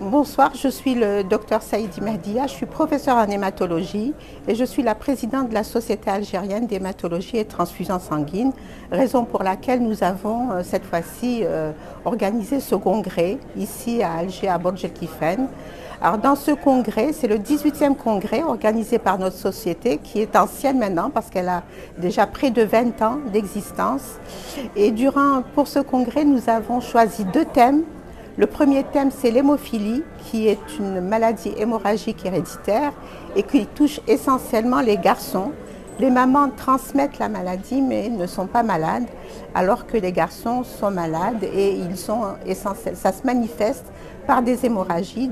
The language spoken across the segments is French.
Bonsoir, je suis le docteur Saïdi Mehdia, je suis professeure en hématologie et je suis la présidente de la Société algérienne d'hématologie et de transfusion sanguine, raison pour laquelle nous avons cette fois-ci organisé ce congrès ici à Alger, à Bodj El Kifen. Alors dans ce congrès, c'est le 18e congrès organisé par notre société qui est ancienne maintenant parce qu'elle a déjà près de 20 ans d'existence. Et pour ce congrès, nous avons choisi deux thèmes. Le premier thème, c'est l'hémophilie, qui est une maladie hémorragique héréditaire et qui touche essentiellement les garçons. Les mamans transmettent la maladie mais ne sont pas malades, alors que les garçons sont malades et ils sont essentiels. Ça se manifeste par des hémorragies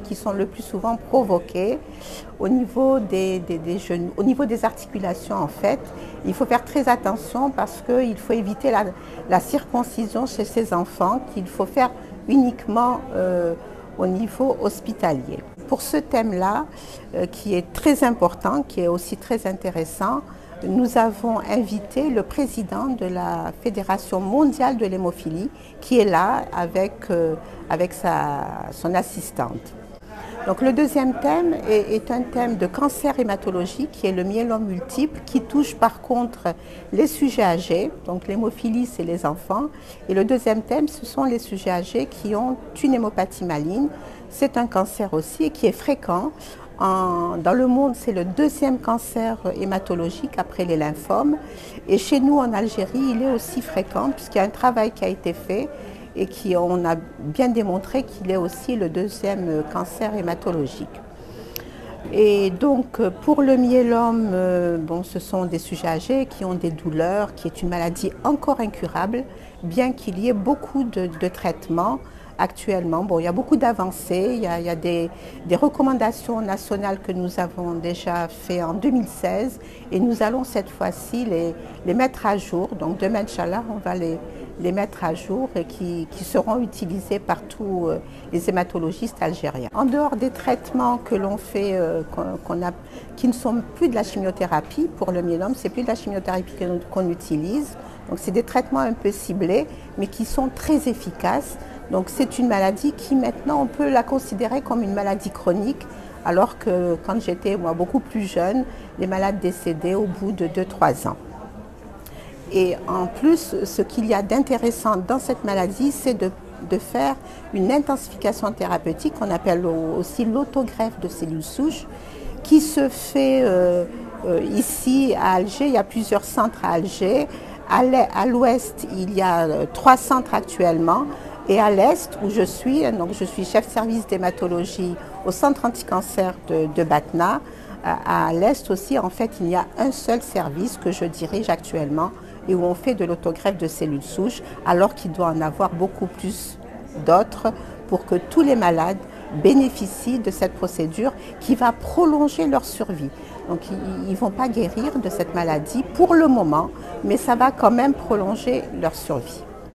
qui sont le plus souvent provoquées au niveau des genoux, au niveau des articulations en fait. Il faut faire très attention parce qu'il faut éviter la circoncision chez ces enfants, qu'il faut faire uniquement au niveau hospitalier. Pour ce thème-là, qui est très important, qui est aussi très intéressant, nous avons invité le président de la Fédération mondiale de l'hémophilie qui est là avec son assistante. Donc le deuxième thème est un thème de cancer hématologique qui est le myélome multiple qui touche par contre les sujets âgés. Donc l'hémophilie c'est les enfants et le deuxième thème ce sont les sujets âgés qui ont une hémopathie maligne. C'est un cancer aussi qui est fréquent. Dans le monde, c'est le deuxième cancer hématologique après les lymphomes. Et chez nous, en Algérie, il est aussi fréquent puisqu'il y a un travail qui a été fait et on a bien démontré qu'il est aussi le deuxième cancer hématologique. Et donc, pour le myélome, ce sont des sujets âgés qui ont des douleurs, qui est une maladie encore incurable, bien qu'il y ait beaucoup de traitements. Actuellement, il y a beaucoup d'avancées, il y a des recommandations nationales que nous avons déjà fait en 2016 et nous allons cette fois-ci les mettre à jour. Donc demain, Inch'Allah, on va les mettre à jour et qui seront utilisés par tous les hématologistes algériens. En dehors des traitements que l'on fait, qui ne sont plus de la chimiothérapie pour le myélome, c'est plus de la chimiothérapie qu'on utilise. Donc c'est des traitements un peu ciblés, mais qui sont très efficaces. Donc c'est une maladie qui maintenant on peut la considérer comme une maladie chronique, alors que quand j'étais moi beaucoup plus jeune, les malades décédaient au bout de 2-3 ans. Et en plus, ce qu'il y a d'intéressant dans cette maladie, c'est de faire une intensification thérapeutique qu'on appelle aussi l'autogreffe de cellules souches, qui se fait ici à Alger. Il y a plusieurs centres à Alger. À l'ouest, il y a 3 centres actuellement. Et à l'est, où je suis chef service d'hématologie au centre anticancer de Batna. À l'est aussi, en fait, il y a un seul service que je dirige actuellement et où on fait de l'autogreffe de cellules souches, alors qu'il doit en avoir beaucoup plus d'autres pour que tous les malades bénéficient de cette procédure qui va prolonger leur survie. Donc ils ne vont pas guérir de cette maladie pour le moment, mais ça va quand même prolonger leur survie.